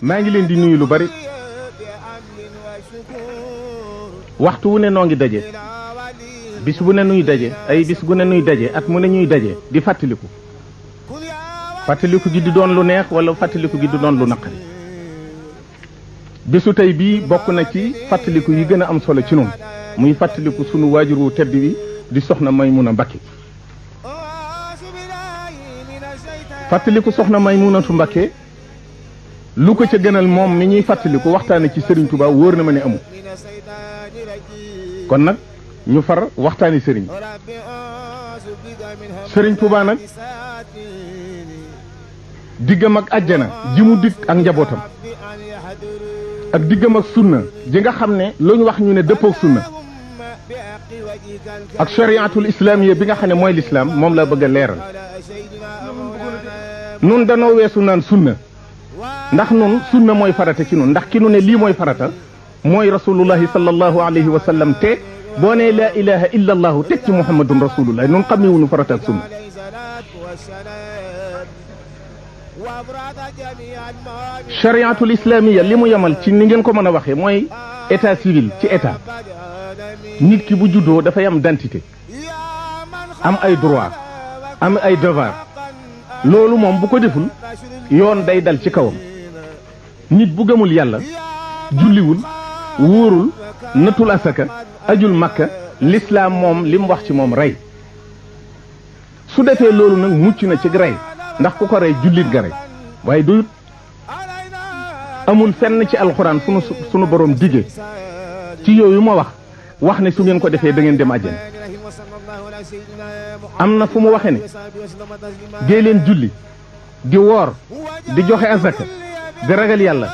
maa ngi leen di nuyu lu bari waxtu wu ne noo ngi daje bis bu ne nuy daje ay bis bu ne nuy daje at mu ne ñuy daje di fàttaliku gi di doon lu neex wala fàttaliku gi di doon lu naqari bisu tey bii bokk na ci fàttaliku yi gën a am solo ci noonu muy fàttaliku sunu waajur wu tedd wi di soxna Maymuna Mbakke fàttaliku soxna Maymunatu Mbakke lu ko ca gënal moom mi ñuy fàttaliku waxtaane ci Serigne Touba wóor na ma ne amul kon nag ñu far waxtaani Serigne Touba nag diggam ak àjjana ji mu dig ak njabootam ak diggam ak sunna ji nga xam ne lu ñu wax ñu ne dëppook sunna ak shariatul islamiya bi nga xam ne mooy lislaam moom la bëgg a leeral nun danoo weesu naan sunna ndax nun sunna mooy farata ci nun ndax ki nu ne lii mooy farata mooy rasulullahi sallallahu alayhi wa sallam te boo nee laa ilaha illa allahu teg ci muhammadun rasulullah nun xam ne wunu farata ak sunna chariatul islamiya li mu yemal ci ni ngeen ko mën a waxee mooy état civil ci état nit ki bu juddoo dafay am identité am ay droit am ay devoir loolu moom bu ko deful yoon day dal ci kawam nit bu gëmul yàlla julliwul wóorul natul asaka ajul makka lislaam moom li mu wax ci moom rey su defee loolu nag mucc na ci rey ndax ku ko rey jullit nga rey waaye doyut amul fenn ci alxuraan fu sunu borom dige ci yooyu ma wax ne su ngeen ko defee da ngeen dem àjjana am na fu mu waxe ne dee leen julli di woor di joxe azaka di ragal yàlla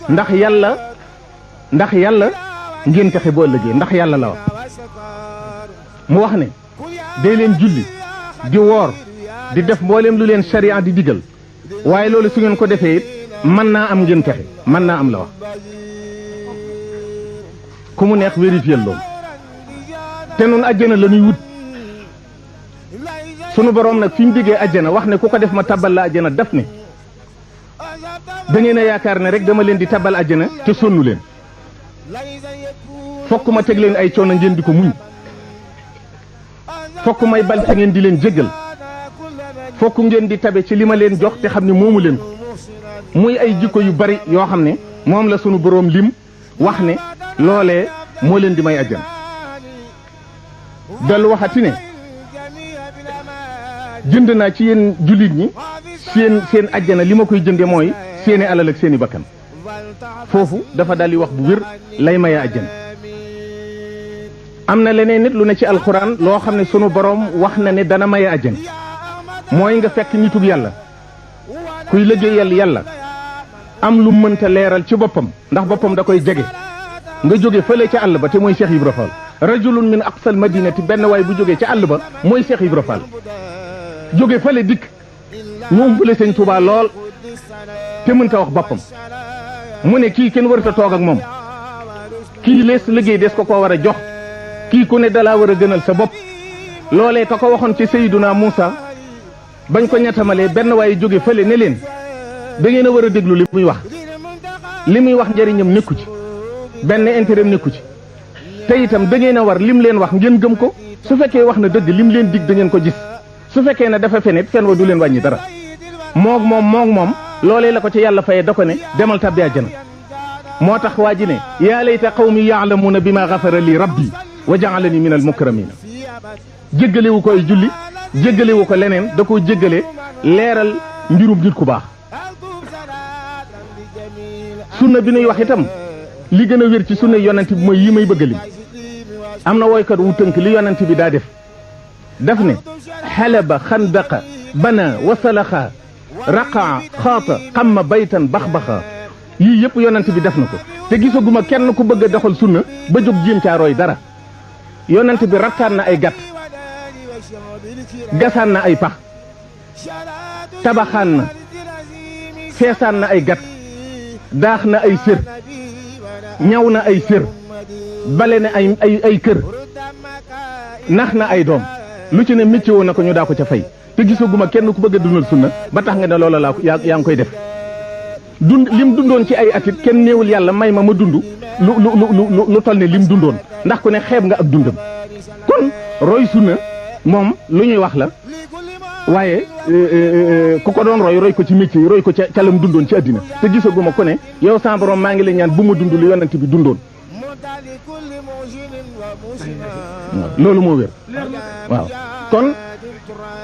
ndax yàlla ngeen texe boo ëllëgee ndax yàlla la wax mu wax ne dee leen julli di woor di def mbooleem lu leen sharia di digal waaye loolu su ngeen ko defee it mën naa am ngeen texe mën naa am la wax ku mu neex vérifier loolu te nun àjjana la ñuy wut sunu borom nag fi mu diggee àjjana wax ne ku ko def ma tabal la àjjana daf ne da ngeen a yaakaar ne rek dama leen di tabal àjjana te sonnu leen fokk ma teg leen ay coono ngeen di ko muñ fokk may bal te ngeen di leen jéggal fokk ngeen di tabe ci li ma leen jox te xam ne moomu leen ko muy ay jikko yu bari yoo xam ne moom la sunu boroom lim wax ne loolee moo leen di may àjjana dellu waxati ne jënd naa ci yéen jullit ñi seen àjjana li ma koy jënde mooy seeni alal ak seeni bakkan foofu dafa daldi wax bu wér lay maye àjjana am na leneen nit lu ne ci alxuraan loo xam ne sunu boroom wax na ne dana maye àjjana mooy nga fekk nitug yàlla kuy liggéeyal yàlla am lu mënta leeral ci boppam ndax boppam da koy jege nga jóge fële ca àll ba te mooy Cheikh Ibra Fall rajulun min aqsal madinati benn waay bu jógee ca àll ba mooy Cheikh Ibra Fall jóge fële dikk ñu umpale Sëñ Tuubaa lool te mënta wax boppam mu ne kii kenn warut a toog ak moom kii lees liggéey des ko koo war a jox kii ku ne dalaa war a gënal sa bopp loolee ka ko waxoon ci Seyduna Muusa bañ ko ñettamalee benn waaye jóge fële ne leen da ngeen a war a déglu li muy wax njëriñam nekku ci benn intérêt nekku ci te itam da ngeen a war lim leen wax ngeen gëm ko su fekkee wax na dëgg lim leen dig da ngeen ko gis su fekkee ne dafa fenit fen wa du leen wàññi dara moog moom loolee la ko ci yàlla fayee da ko ne demal tabbi àjjana moo tax waa ji ne yaa layta qawmi yaalamuuna bi ma gafara li rabbi wa jaalani min al mukramina jéggalewu ko ay julli jéggalewu ko leneen da koo jéggale leeral mbirum nit ku baax sunna bi nuy wax itam li gën a wér ci sunna yonent bi mooy yi may bëgg lim am na woykat wu tënk li yonent bi daa def ne xalaba xandaqa bana wasalaxa raqaa xaata xamma baytan baxbaxa yii yëpp yonent bi def na ko te gisaguma kenn ku bëgg a doxal sunna ba jóg jéem caa roy dara yonent bi rattaan na ay gàtt gasaan na ay pax tabaxaan na feesaan na ay gat daax na ay sér ñaw na ay sér bale na ay kër nax na ay doom lu ci ne métier woon na ko ñu daa ko ca fay te gisaguma kenn ku bëgg a dundal sunna ba tax nga ne loola yaa ngi koy def dund lim dundoon ci ay atit kenn néewul yàlla may ma dund lu toll ne lim dundoon ndax ku ne xeeb nga ak dundam kon roy sunna moom lu ñuy wax la waaye ku ko doon roy ko ci métier yi roy ko ca lam dundoon ci àddina te gisaguma ku ne yow sa borom maa ngi lay ñaan bu ma dund lu yonent bi dundoon loolu moo wér waaw kon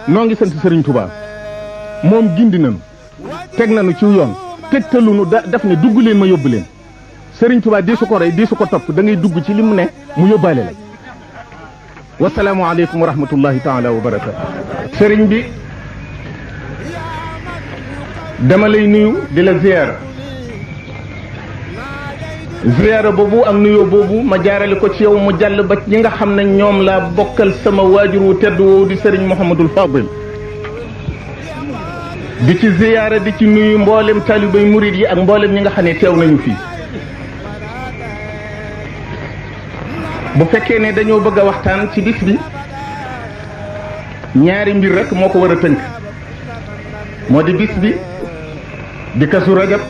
noo ngi sant Serigne Touba moom gindi nañu teg nañu ci yoon tegtalunu daf ne dugg leen ma yóbbu leen Serigne Touba di su ko rey di su ko topp da ngay dugg ci li mu ne mu yóbbaale la wasalaamu aleykum wa rahmatullahi taala wa barakatu sëriñ bi dama lay nuyu di la ziyaara boobu ak nuyoo boobu ma jaarale ko ci yow mu jàll ba ñi nga xam ne ñoom laa bokkal sama waajur wu tedd woowu di sëriñ Mouhamadul Fadil di ci ziyaara di ci nuyu mboolem taalibay murid yi ak mboolem ñi nga xam ne teew nañu fii bu fekkee ne dañoo bëgg a waxtaan ci bis bi ñaari mbir rek moo ko war a tënk moo di bis bi di Kazu Rajab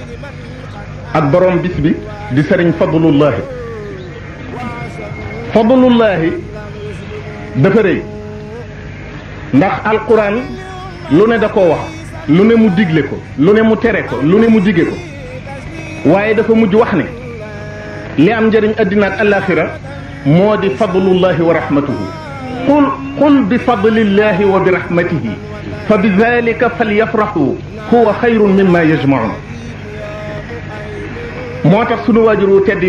ak borom bis bi di sëriñ Fadlullahi dafa rëy ndax alquran lu ne da koo wax lu ne mu digle ko lu ne mu tere ko lu ne mu dige ko waaye dafa mujj wax ne li am njëriñ addina ak alaxira moo di fadlullahi wa rahmatuhu qul bi fadlillahi wa bi rahmatihi fa bi dalika falyafrahu huwa xayrun mimma yajmaun moo tax sunu waajur wu tedd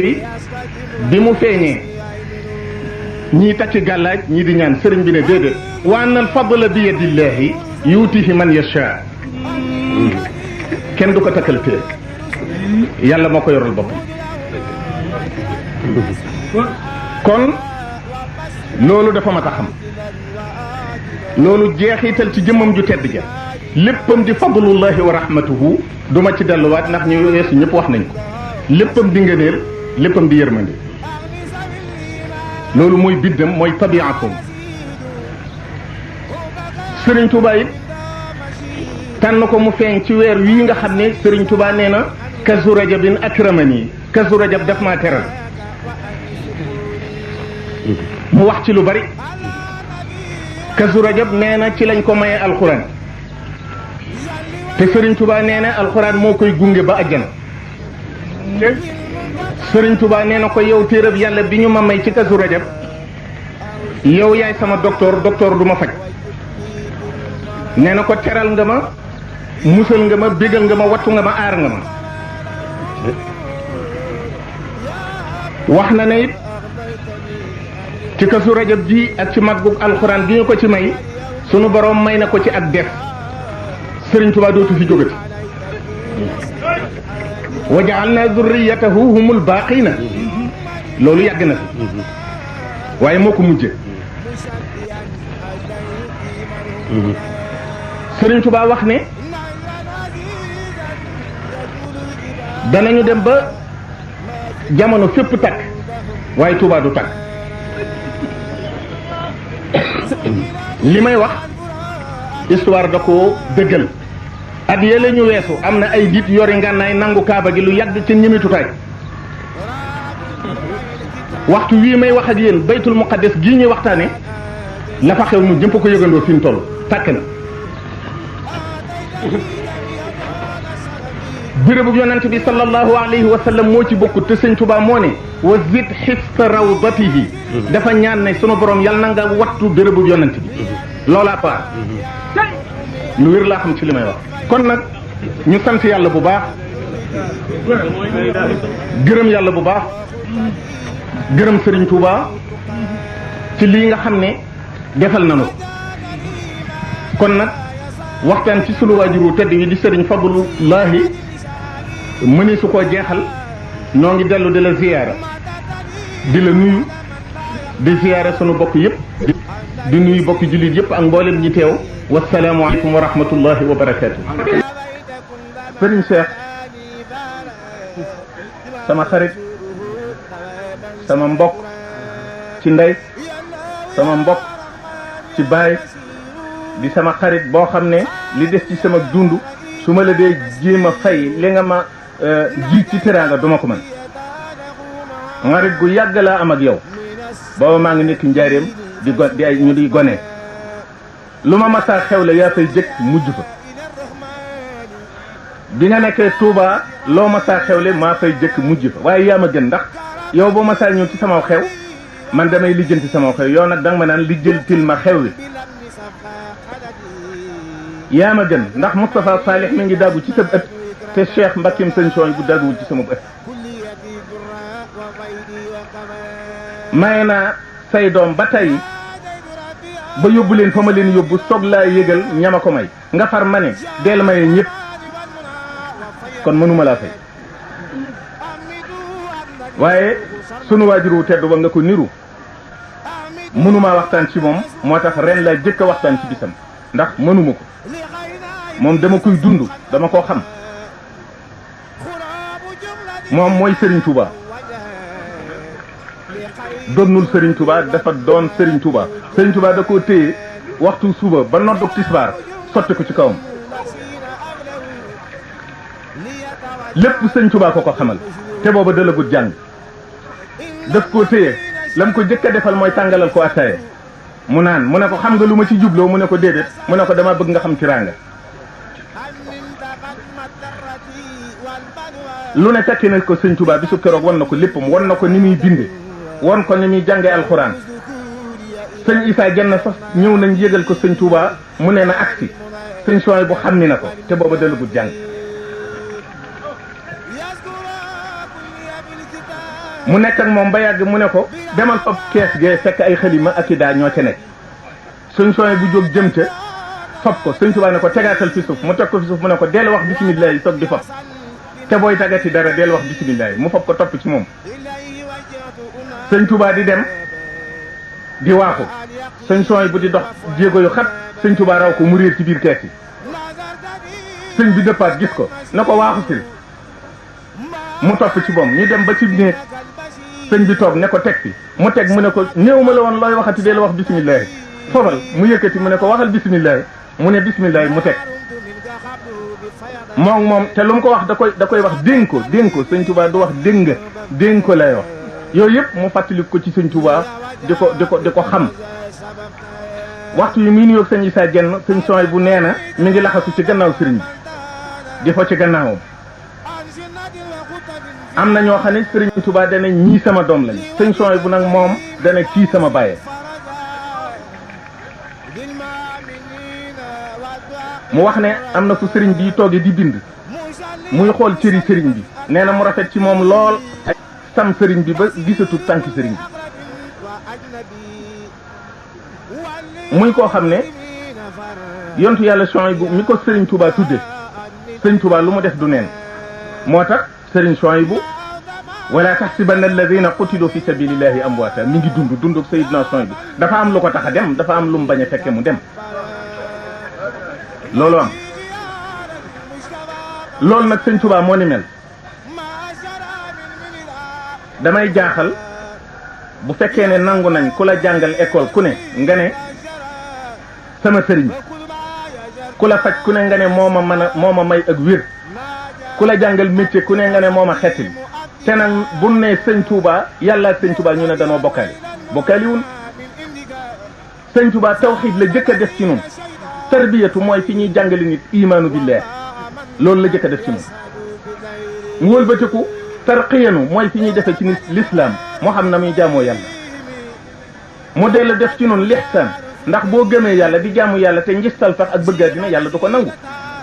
bi mu feeñee ñii takki gàllaaj ñii di ñaan sëriñ bi ne déedéet wa anna al fadla bi yadillahi yuutihi man yasha kenn du ko takkal téye yàlla moo ko yoral boppam kon loolu dafa mat a xam loolu jeexital ci jëmmam ju tedd ja léppam di fadlullahi wa rahmatuhu duma ci delluwaat ndax ñu weesu ñëpp wax nañ ko léppam di ngëneel léppam di yërmande loolu mooy biddam mooy tabiatum Sëriñ Tuubaa it tànn ko mu feeñ ci weer wii nga xam ne Sëriñ Tuubaa nee na Kazu Rajabin akramani Kazu Rajab daf maa teral mu wax ci lu bari Kazu Rajab nee na ci lañ ko maye alxuraan te Sëriñ Tuubaa nee na alxuraan moo koy gunge ba àjjana Sëriñ Tuubaa nee na ko yow téereb yàlla bi ñu ma may ci Kazu Rajab yow yaay sama docteur du ma faj nee na ko teral nga ma musal nga ma bégal nga ma wattu nga ma aar nga ma wax na ne it ci Kazu Rajab ji ak ci màggug alxuraan bi ñu ko ci may sunu borom may na ko ci ak def Sëriñ Tuubaa dootu fi jógati wa ja'alna dhurriyyatahu humul baaqina loolu yàgg na fi waaye moo ko mujje Sëriñ Tuubaa wax ne danañu dem ba jamono fépp takk waaye Tuubaa du takk li may wax histoire da ko dëggal at yële ñu weesu am na ay nit yori ngànnaay nangu kaaba gi lu yàgg ci ñimitutaay waxtu wii may wax ak yéen baytul muqaddas gii ñuy waxtaane la fa xew nu jëmp ko yëgandoo fi mu toll tàkk na bérébu yonent bi sallallahu alayhi wa sallam moo ci bokkut te Sëñ Tuubaa moo ne wa zid xifta rawdatihi dafa ñaan ne sunu borom yal na nga wattu bérébu yonent bi loolaa paar lu wér laa xam ci li may wax kon nag ñu sant yàlla bu baax gërëm yàlla bu baax gërëm Sëriñ Tuubaa ci lii nga xam ne defal nañu kon nag waxtaan ci sunu waajuru tedd wi di Sëriñ Fadlullahi mëni su koo jeexal noo ngi dellu di la ziyaara di la nuyu di ziyaara sunu bokk yëpp di nuyu bokk jullit yëpp ak mboolem ñi teew wasalaamu aleykum wa rahmatullahi wa barakaatu. Sëriñ Cheikh sama xarit sama mbokk ci ndey sama mbokk ci baay di sama xarit boo xam ne li des ci sama dund su ma la dee jéem a fay li nga ma jiit ci teraanga duma ko mën xarit gu yàgg laa am ak yow booba maa ngi nekk njaareem di ay ñu di gone lu ma masaa xewle yaa fay jëkk mujj fa bi nga nekkee Touba loo masaa xewle maa fay jëkk mujj fa waaye yaa ma gën ndax yow boo masaa ñëw ci sama xew man damay lijjanti sama xew yow nag danga ma naan lijjantil ma xew wi yaa ma gën ndax Moustapha Salih mi ngi daggu ci sa ëtt te Cheikh Mbakim sëñ Sooñ bu dagguwul ci sama ëtt maye naa say doom ba tey ba yóbbu leen fa ma leen yóbbu soog laa yëgal ñama ko may nga far ma ne deel maye ñëpp kon mënuma laa fay waaye sunu waajur wu tedd ba nga ko niru mënumaa waxtaan ci moom moo tax ren laa jëkk a waxtaan ci bisam ndax mënuma ko moom dama koy dund dama koo xam moom mooy Serigne Touba donnul Serigne Touba dafa doon Serigne Touba Serigne Touba da koo téye waxtu suba ba nodduk tisbaar sotti ko ci kawam lépp Serigne Touba ko xamal te booba dalagut jàng daf koo téye lam ko jëkk a defal mooy tàngalal ko attaaye mu naan mu ne ko xam nga lu ma ci jubloo mu ne ko déedéet mu ne ko dama bëgg nga xam tiraanga lu ne tekki na ko sëñ Touba bisu keroog wan na ko léppam wan na ko ni muy binde wan ko ni muy jàngee alxuraan sëñ Issa Dieng sax ñëw nañ yëgal ko sëñ Touba mu ne na agsi sëñ Souhaïbou bu xam ni na ko te booba dalagut jàng mu nekk ak moom ba yàgg mu ne ko demal fab kees gee fekk ay xalima ak i daa ñoo ca nekk sëñ Souhaïbou bu jóg jëm ca fab ko sëñ Touba ne ko tegaatal fi suuf mu teg ko fi suuf mu ne ko deel wax bisimilah yi toog di fab te booy tagati dara deel wax bisimilah mu fab ko topp ci moom sëñ Touba di dem di waaxu sëñ Souhaïbou bu di dox jéego yu xat sëñ Touba raw ko mu réer ci biir kees yi sëñ bi dëppaat gis ko na ko waaxu si mu topp ci moom ñu dem ba ci néeg sëñ bi toog ne ko teg fi mu teg mu ne ko néew ma la woon looy waxati deel wax bisimilah fobal mu yëkkati mu ne ko waxal bisimilah mu ne bisimilah mu teg moom te lu mu ko wax da koy wax dénk ko sëñ Touba du wax dégg nga dénk ko lay wax yooyu yëpp mu fàttali ko ci sëñ Touba di ko xam waxtu yi muy nuyoog sëñ Issa Dieng sëñ Souhaïbou bu nee na mi ngi laxasu ci gannaaw sëriñ bi di fa ci gannaawam am na ñoo xam ne sëriñ Touba dana ñii sama doom lañ sëñ Souhaïbou bu nag moom dana kii sama bàyyee mu wax ne am na fu sëriñ bi toogee di bind muy xool cëri sëriñ bi nee na mu rafet ci moom lool sam sëriñ bi ba gisatul tànki sëriñ bi muy koo xam ne yontu yàlla Souhaïbou mi ko sëriñ Touba tudde sëriñ Touba lu mu def du neen moo tax sëriñ Souhaïbou wala tahsibanna alladina qutilu fi sabilillahi amwaata mi ngi dunduk Seydina Souhaïbou dafa am lu ko tax a dem dafa am lu mu bañ a fekke mu dem loolu am loolu nag sëñ Touba moo ni mel damay jaaxal bu fekkee ne nangu nañ ku la jàngal école ku ne nga ne sama sëriñ ku la faj ku ne nga ne moo ma may ak wér ku la jàngal métier ku ne nga ne moo ma xettali te nag bu ne sëñ Touba yàlla ak sëñ Touba ñu ne danoo bokkaaliwul sëñ Touba tawxiid la jëkk a def ci ñun tarbiyatu mooy fi ñuy jàngale nit imaanu billah loolu la jëkk a def ci ñun mu wëlbatiku tarqiyanu mooy fi ñuy defee ci nit l'islam moo xam na muy jaamoo yàlla mu dellu def ci ñun lihsaan ndax boo gëmee yàlla di jaamu yàlla te njistal fax ak bëggaa dina yàlla du ko nangu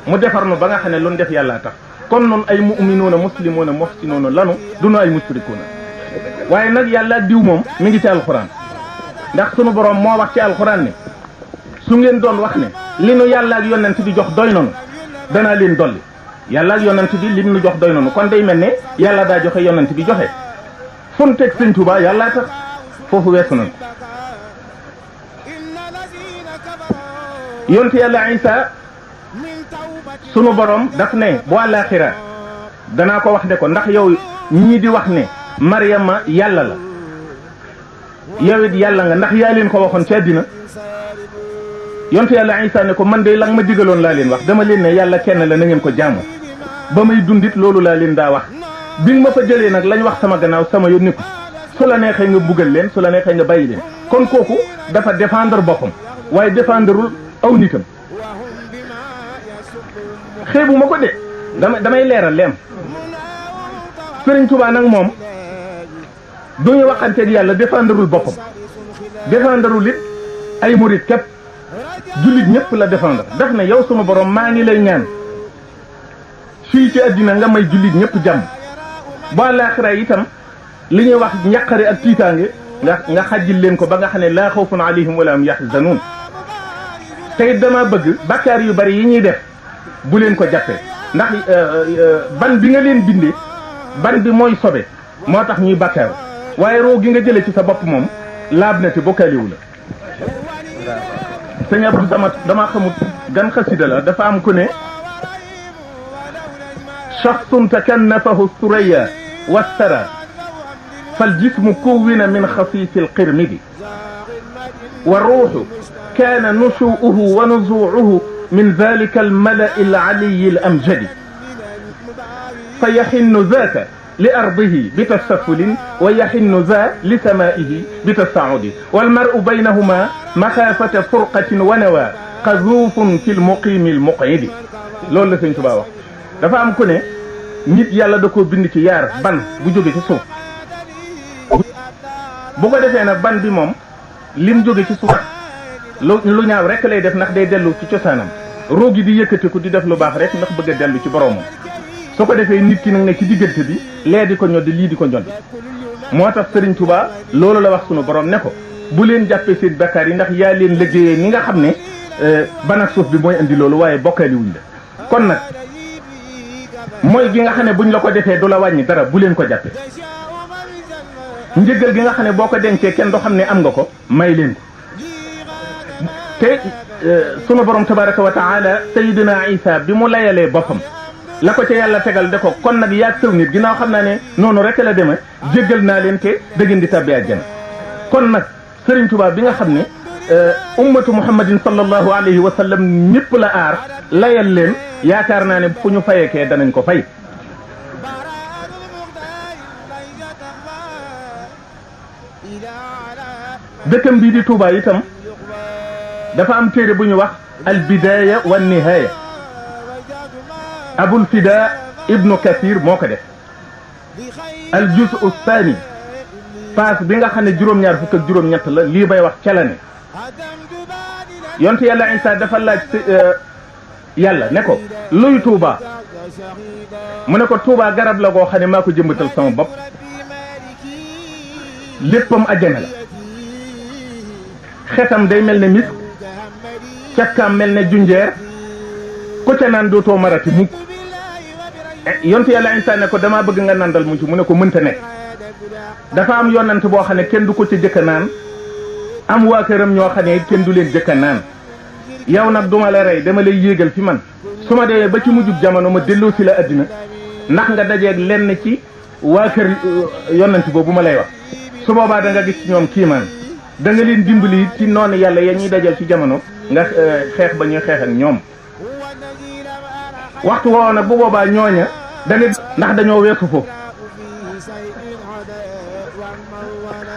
mu defar nu ba nga xam ne lu nu def yàllaa tax kon noonu ay mu'minuuna muslimoona muhsinuuna lanu du nu ay musrikuuna waaye nag yàlla ak diw moom mi ngi ci alxuraan ndax sunu borom moo wax ci alxuraan ne su ngeen doon wax ne li nu yàlla ak yonent bi jox doy nanu danaa leen dolli yàlla ak yonent bi lim nu jox doy nanu kon day mel ne yàlla daa joxe yonent bi joxe fu nu teg sëñ Touba yàllaa tax foofu weesu nañ yonent yàlla Isa sunu borom daf ne bu àllaaxira danaa ko wax ne ko ndax yow ñii di wax ne Maryama yàlla la yow it yàlla nga ndax yaa leen ko waxoon ci àddina yonent yàlla Isa ne ko man de la nga ma digaloon laa leen wax dama leen ne yàlla kenn la na ngeen ko jaamu ba may dundit loolu laa leen daa wax bi nga ma fa jëlee nag lañ wax sama gannaaw sama yoon nekku su la neexee nga buggal leen su la neexee nga bàyyi leen kon kooku dafa défendre boppam waaye défendreul aw nitam xeebu ma ko de damay leeral leem Sëriñ Tuubaa nag moom duñu waxanteeg yàlla défendreul boppam défendreul it ay murit képp jullit ñëpp la défendre daf ne yow suma borom maa ngi lay ñaan fii ci àddina nga may jullit ñëpp jàmm bu àllaaxira itam li ñuy wax njaqare ak tiitaange nga xajjil leen ko ba nga xam ne laa xawfun alayhim wala hum yaxzanuun tey dama bëgg bakkaar yu bari yi ñuy def bu leen ko jàppee ndax ban bi nga leen bindee ban bi mooy sobe moo tax ñuy bakkaaru waaye roo gi nga jëlee ci sa bopp moom laab na te bokkaaliwu la sëñ Abdou dama xamut gan xasida la dafa am ku ne shaxsun takannafahu suraya wastara فالجسم كون من خصيص القرمد والروح كان نشوؤه ونزوعه من ذلك الملأ العلي الأمجد فيحن ذاك لأرضه بتسفل ويحن ذا لسمائه بتسعد والمرء بينهما مخافة فرقة ونوى قذوف في المقيم المقعد لول لا سيغ توبا واخ دا فا ام كوني نيت يالا داكو بيند ci yar ban bu joge ci suuf bu ko defee nag ban bi moom lim jóge ci suuf lu ñaaw rek lay def ndax day dellu ci cosaanam roogi di yëkkatiku di def lu baax rek ndax bëgg a dellu ci boroomam su ko defee nit ki nag ne ci diggante bi lee di ko ñoddi lii di ko ñoddi moo tax Sëriñ Tuubaa loolu la wax sunu borom ne ko bu leen jàppee seen bakkaar yi ndax yaa leen liggéeyee ni nga xam ne ban ak suuf bi mooy indi loolu waaye bokkaali wuñ la kon nag mooy gi nga xam ne buñ la ko defee du la wàññi dara bu leen ko jàppee njëggal gi nga xam ne boo ko dencee kenn du xam ne am nga ko may leen ko te sunu borom tabaraka wa taala sayidina Isa bi mu layalee boppam la ko ca yàlla tegal de ko kon nag yaag sëw nit ginnaaw xam naa ne noonu rek la deme jéggal naa leen te da ngeen di tabbi àjjana kon nag Sëriñ Tuubaa bi nga xam ne ummatu muhammadin sallallahu alayhi wa sallam ñëpp la aar layal leen yaakaar naa ne fu ñu fayekee danañ ko fay dëkkam bii di Touba itam dafa am téere bu ñu wax al bidaya wa nihaya abul fida ibnu kathir moo ko def al juz'u thani paas bi nga xam ne juróom-ñaar fukk ak juróom-ñett la lii bay wax ca la ne yonte yàlla Isa dafa laaj yàlla ne ko luy Touba mu ne ko Touba garab la goo xam ne maa ko jëmbatal sama bopp léppam àjjana la xetam day mel ne misk cakkaam mel ne junjeer ku ca naan dootoo marati mukk yonte yàlla Isa ne ko damaa bëgg nga nandal mu ci mu ne ko mënta nekk dafa am yonant boo xam ne kenn du ko ca jëkka naan am waa këram ñoo xam ne kenn du leen jëkka naan yow nag duma la rey dama lay yéegal fi man su ma demee ba ci mujjub jamono ma delloo si la addina ndax nga dajeeg lenn ci waa kër yonant boobu ma lay wax su boobaa da nga gis ci ñoom kiimaan da nga leen dimbali ci noonu yàlla ya ñuy dajal ci jamono nga xeex ba ñuy xeex ak ñoom waxtu woowu nag bu boobaa ñooña da nga ndax dañoo weesu foofu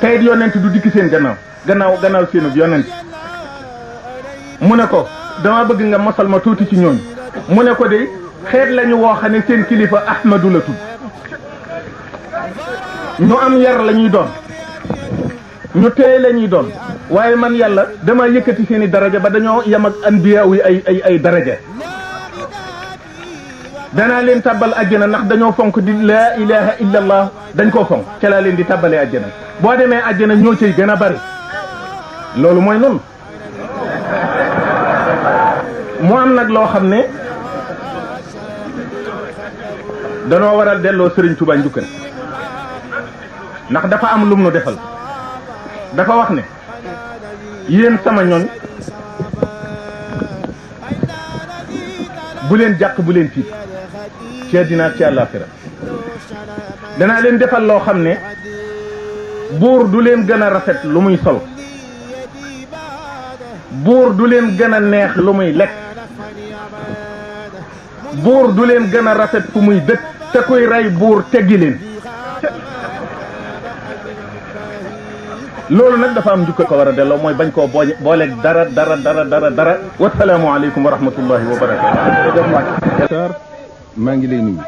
teyit yonent du dikk seen gannaaw seenub yonent mu ne ko dama bëgg nga mosal ma tuuti ci ñooñu mu ne ko de xeet lañu woo xam ne seen kilifa Ahmadu la tudd ñu am yar la ñuy doon ñu téye la ñuy doon waaye man yàlla dama yëkkati seen i daraja ba dañoo yem ak anbiya yi ay daraja danaa leen tàbbal àjjana ndax dañoo fonk di laa ilaha illa allah dañ koo fonk ca laa leen di tàbbalee àjjana boo demee àjjana ñoo cay gën a bari loolu mooy noonu mu am nag loo xam ne danoo war a delloo Sëriñ Tuubaa njukkal ndax dafa am lum nu defal dafa wax ne yéen sama ñoñ bu leen jàq bu leen tiit ci àddina ak ci àllaaxira danaa leen defal loo xam ne buur du leen gën a rafet lu muy sol buur du leen gën a neex lu muy lekk buur du leen gën a rafet fu muy dëkk te kuy rey buur teggi leen loolu nag dafa am njukko ko war a delloo mooy bañ koo booleeg dara wasalaamu aleykum wa rahmatullahi wa barakatu maa ngi lay nuyu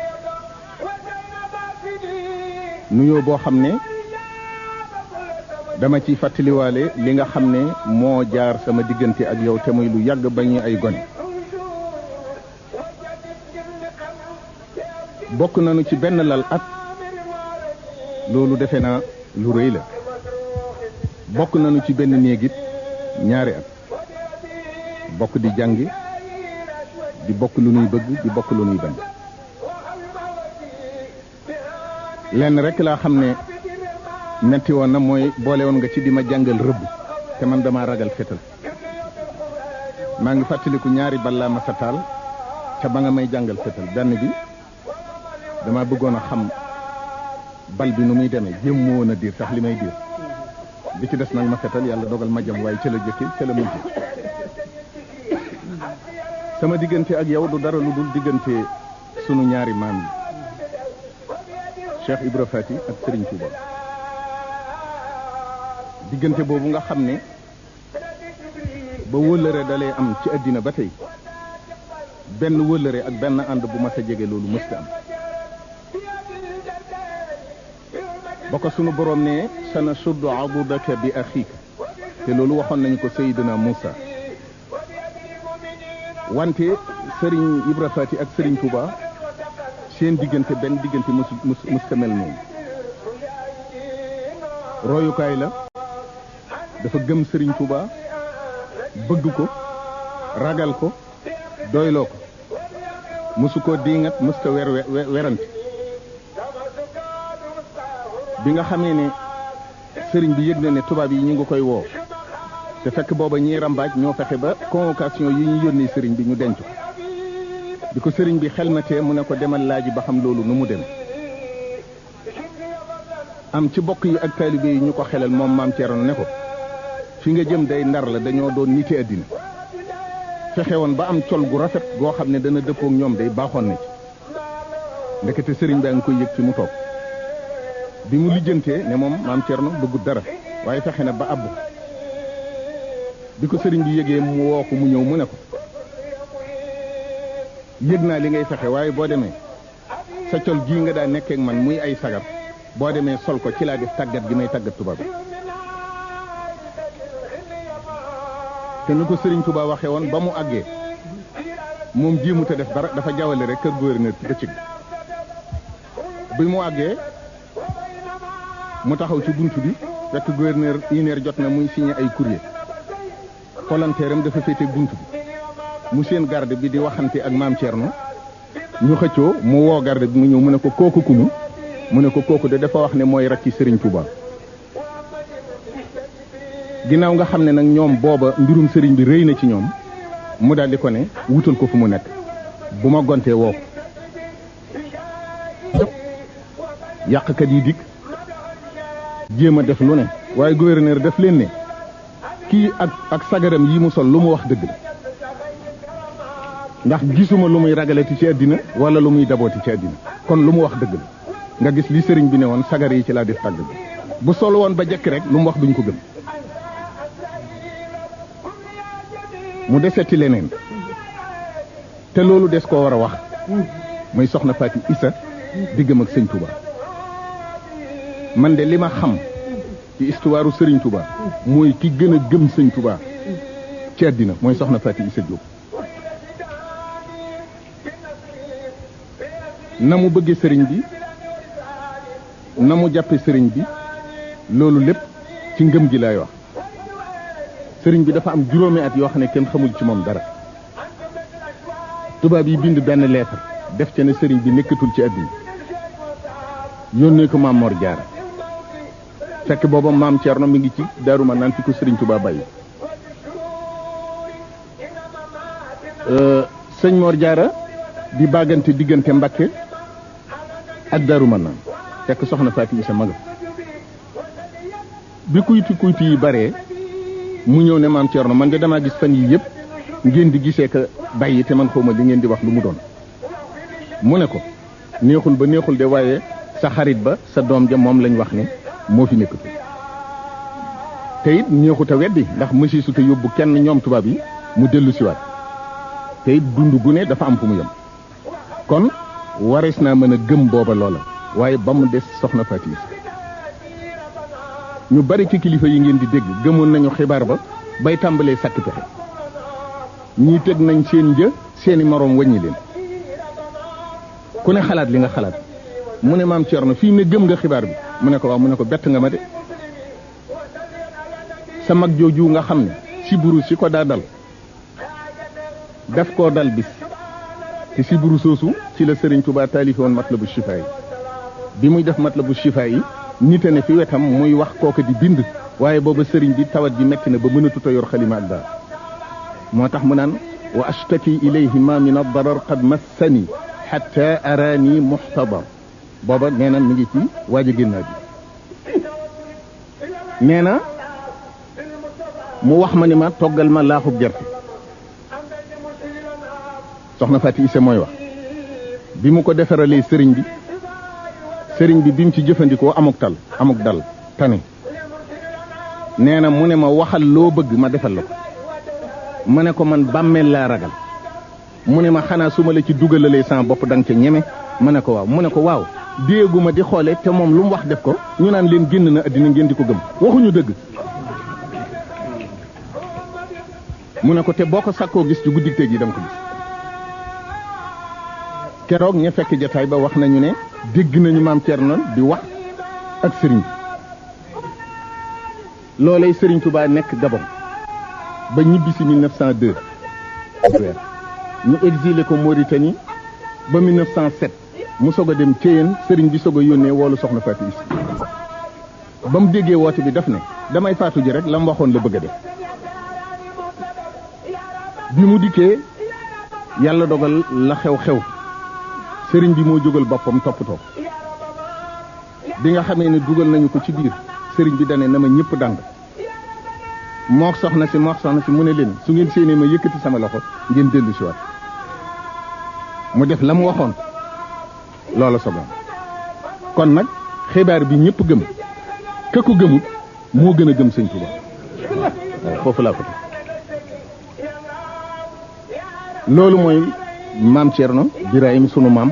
nuyoo boo xam ne dama ciy fàttaliwaale li nga xam ne moo jaar sama diggante ak yow te muy lu yàgg ba ñuy ay gone bokk nañu ci benn lal at loolu defe naa lu rëy la bokk nañu ci benn néegit ñaari at bokk di jàngi di bokk lu nuy bëgg di bokk lu nuy bañ lenn rek laa xam ne metti woon na mooy boole woon nga ci di ma jàngal rëbb te man dama ragal fetal maa ngi fàttaliku ñaari bal laa ma sa taal ca ba nga may jàngal fetal benn bi dama bëggoon a xam bal bi nu muy demee jéem moo woon a diir sax li may diir bi ci des nag ma fetal yàlla dogal ma jam waaye ca la jëkke ca la mujj sama diggante ak yow du dara lu dul diggante sunu ñaari maam yi Cheikh Ibra Fati ak Serigne Touba diggante boobu nga xam ne ba wëllëre dalee am ci àddina ba tey benn wëllëre ak benn ànd bu ma sa jege loolu mësta am ba ko sunu borom ne sana suddu adudaka bi axiika te loolu waxoon nañu ko Seydina Moussa wante Serigne Ibra Fati ak Serigne Touba seen diggante benn diggante musta mel noonu royukaay la dafa gëm Serigne Touba bëgg ko ragal ko doyloo ko musu ko diingat musta werante bi nga xamee ne sëriñ bi yëg na ne tubaab yi ñu ngi koy woo te fekk booba ñiy rambaaj ñoo fexe ba convocation yi ñu yónnee sëriñ bi ñu denc ko bi ko sëriñ bi xelmatee mu ne ko demal laaji ba xam loolu nu mu dem am ci bokk yi ak taalibe yi ñu ko xelal moom maam Thierno ne ko fi nga jëm day ndar la dañoo doon niti àddina fexe woon ba am col gu rafet goo xam ne dana dëppook ñoom day baaxoon na ci ndekete sëriñ baa ngi koy yëg fi mu toog bi mu lijjantee ne moom maam Thierno bëggut dara waaye fexe na ba abbu bi ko sëriñ bi yëgee mu woo ko mu ñëw mu ne ko yëg naa li ngay fexe waaye boo demee sa col gii nga daa nekkee ak man muy ay sagar boo demee sol ko ci laa def tàggat gi may tàggat tubaab bi te ni ko sëriñ Touba waxee woon ba mu àggee moom jéemu te def dara dafa jawale rek kër gouverneur ci bëccëg bi mu àggee mu taxaw ci bunt bi fekk gouverneur une heure jot na muy signé ay courrier volontaire am dafa féete bunt bi mu seen garde bi di waxante ak maam Thierno ñu xëccoo mu woo garde bi mu ñëw mu ne ko kooku kumu mu ne ko kooku de dafa wax ne mooy rakki Serigne Touba ginnaaw nga xam ne nag ñoom booba mbirum Serigne bi rëy na ci ñoom mu daal di ko ne wutal ko fu mu nekk bu ma gontee woo ko yàqkat yi dikk jéem a def lu ne waaye gouverneur def leen ne kii ak sagaram yi mu sol lu mu wax dëgg la ndax gisuma lu muy ragalati ci àddina wala lu muy dabooti ci àddina kon lu mu wax dëgg la nga gis li sëriñ bi ne woon sagar yi ci laa def tàgg bi bu solo woon ba jekk rek lu mu wax duñ ko gëm mu deseti leneen te loolu des koo war a wax muy soxna Faati Isa diggam ak sëñ Touba man de li ma xam ci histoire sëriñ Touba mooy ki gën a gëm sëñ Touba ci àddina mooy soxna Faati Isa Diop na mu bëggee sëriñ bi na mu jàppe sëriñ bi loolu lépp ci ngëm gi laay wax sëriñ bi dafa am juróomi at yoo xam ne kenn xamul ci moom dara tubaab yi bind benn lettre def ca ne sëriñ bi nekkatul ci àddina yónnee ko maam Mor Jaara fekk booba maam Thierno mi ngi ci Daaru Manaan fi ko sëriñ Touba bàyyi sëñ Mor Jaara di bàggante diggante Mbakke ak Daaru Manaan fekk soxna Faati Isa maga bi kuyti yi bare mu ñëw ne maam Thierno man de damaa gis fan yi yëpp ngeen di gisee ka bàyyi te man xawma li ngeen di wax lu mu doon mu ne ko neexul ba neexul de waaye sa xarit ba sa doom ja moom lañ wax ne moo fi nekkatu te it neexut a weddi ndax mësi su te yóbbu kenn ñoom tubaab yi mu dellu siwaat te it dund gu ne dafa am fu mu yem kon warees naa mën a gëm booba loola waaye ba mu des soxna Faty Isse ñu bari ci kilifa yi ngeen di dégg gëmoon nañu xibaar ba bay tàmbalee sàkk pexe ñii teg nañ seen një seeni moroom wàññi leen ku ne xalaat li nga xalaat mu ne maam Thierno fii ne gëm nga xibaar bi mu ne ko waaw mu ne ko bett nga ma de sa mag jooju nga xam ne siburu si ko daa dal daf koo dal bis te siburu soosu ci la Serigne Touba taalifi woon Matlabu Chifa yi bi muy def Matlabu Chifa yi nite ne fi wetam muy wax kooka di bind waaye booba sëriñ bi tawat ji metti na ba mënatut a yor xalima ak daal moo tax mu naan wa ashtaki ilayhi ma min ad-darar qad massani hatta arani muhtadar booba nee na mi ngi ci waaj a génnaa bi nee na mu wax ma ni ma toggal ma laaxub gerte soxna Faty Isse mooy wax bi mu ko defaralee sëriñ bi bi mu ci jëfandikoo amuk dal tane nee na mu ne ma waxal loo bëgg ma defal la ko ma ne ko man bàmmeel laa ragal mu ne ma xanaa su ma la ci dugalalee sama bopp danga ca ñeme ma ne ko waaw mu ne ko waaw déeguma di xoole te moom lu mu wax def ko ñu naan leen génn na àddina ngeen di ko gëm waxuñu dëgg mu ne ko te boo ko sakkoo gis ci guddi tey gi danga ko gis keroog ña fekk jataay ba wax nañu ne dégg nañu maam Thierno di wax ak sëriñ bi loolay sëriñ Touba nekk Gabon ba ñibbi si 1902 ñu exilé ko Mauritanie ba 1907 mu soog a dem Thiéyène sëriñ bi soog a yónnee woolu soxna Faty Isse ba mu déggee woote bi daf ne damay faatu ji rek la mu waxoon la bëgg a def bi mu dikkee yàlla dogal la xew sëriñ bi moo jógal boppam toppatoo bi nga xamee ne dugal nañu ko ci biir sëriñ bi dane na ma ñëpp dàng mook soxna si mu ne leen su ngeen séenee ma yëkkati sama loxo ngeen dellu si waat mu def la mu waxoon loola sogoon kon nag xibaar bi ñëpp gëm ka ko gëmut moo gën a gëm sëñ Tuuba waaw foofu laa ko teg loolu mooy maam Thierno Birahim sunu maam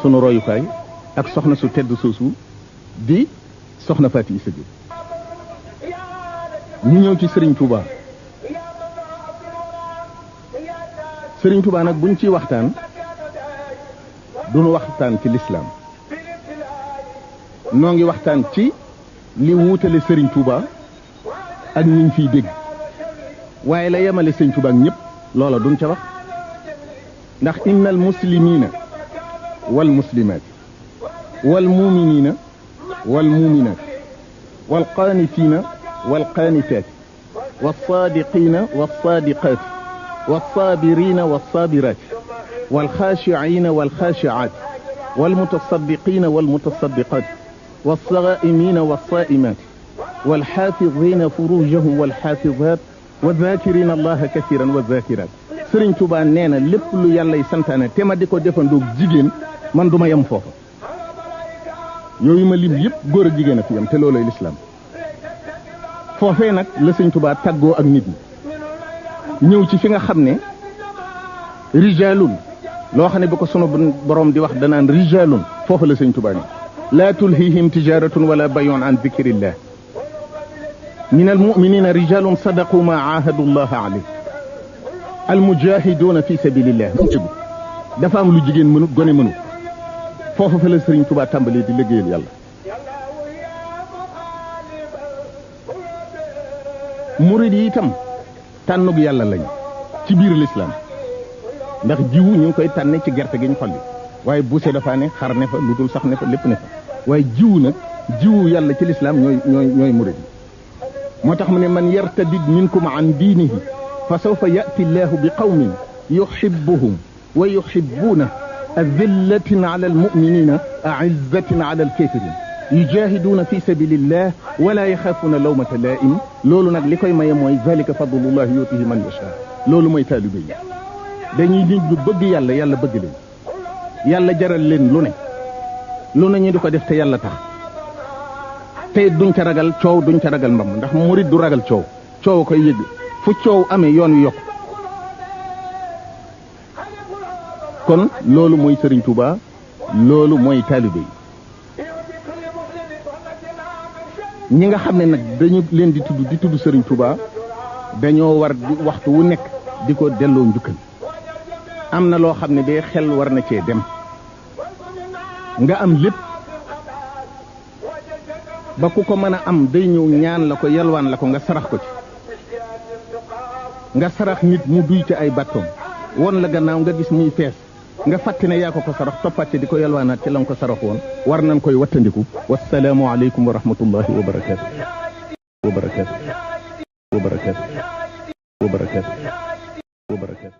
sunu royukaay ak soxna su tedd soosu di soxna Faty Isse ñu ñëw ci Serigne Touba Serigne Touba nag buñ ciy waxtaan duñu waxtaan ci lislaam noo ngi waxtaan ci li wuutale Serigne Touba ak ñiñ fiy dégg waaye la yemale Serigne Touba ak ñëpp loola duñ ca wax ndax innal muslimina wal muslimat wal muminina wal muminat wal qanitina wal qanitat wal sadiqina wal sadiqat wal sabirina wal sabirat wal khashi'ina wal khashi'at wal mutasaddiqina wal mutasaddiqat wal saimina wal saimat wal hafizina furujahum wal hafizat wa dhakirina allaha kathiran wa dhakirat Sëriñ Tuubaa nee na lépp lu yàllay santaane te ma di ko defandoog jigéen man du ma yem foofa yooyu ma lim yëpp góor ak jigéen a fi yem te loolay lislaam foofee nag la Sëriñ Tuubaa tàggoo ak nit ñi ñëw ci fi nga xam ne rijaalun loo xam ne bu ko sunu borom di wax danaan rijaalun foofa la Sëriñ Tuubaa ni laa tulhihim tijaratun wala bayun an dikrillah min almuminina rijalun sadaqu ma aahadu llaha alayh almujahiduna fi sabilillah mu tëggu dafa am lu jigéen mënut gone mënut foofu fa la Sëriñ Tuubaa tàmbalee di liggéeyal yàlla murid yi itam tànnug yàlla lañ ci biir lislaam ndax jiwu ñu ngi koy tànne ci gerte gi ñu xolli waaye buuse dafa ne xar ne fa lu dul sax ne fa lépp ne fa waaye jiwu nag jiwu yàlla ci lislaam ñooy murid yi moo tax mu ne man yartadid minkum an diinihi fa sawfa ya'ti llahu bi qawmin yuhibbuhum wa yuhibbuunahu adillatin ala almuminina a'izzatin ala alkafirin yujahiduuna fi sabilillah wala yaxaafuuna lawmata laa'im loolu nag li koy maye mooy zalika fadlullahi yutihi man yasha loolu mooy taalibe yi dañuy nit ñu bëgg yàlla yàlla bëgg leen yàlla jaral leen lu ne ñu di ko def te yàlla tax te duñ ca ragal coow duñ ca ragal mbam ndax murit du ragal coow koy yëg fu coow amee yoon wi yokk kon loolu mooy Serigne Touba loolu mooy taalibe yi ñi nga xam ne nag dañu leen di tudd Serigne Touba dañoo war di waxtu wu nekk di ko delloo njukkal am na loo xam ne day xel war na cee dem nga am lépp ba ku ko mën a am day ñëw ñaan la ko yalwaan la ko nga sarax ko ci nga sarax nit mu duy ci ay battoom won la gannaaw nga gis muy fees nga fàtte ne yaa ko sarax toppaat ci di ko yalwaanaat ci la nga ko sarax woon war nañ koy wattandiku wassalaamu aleykum wa rahmatullahi wa barakaatu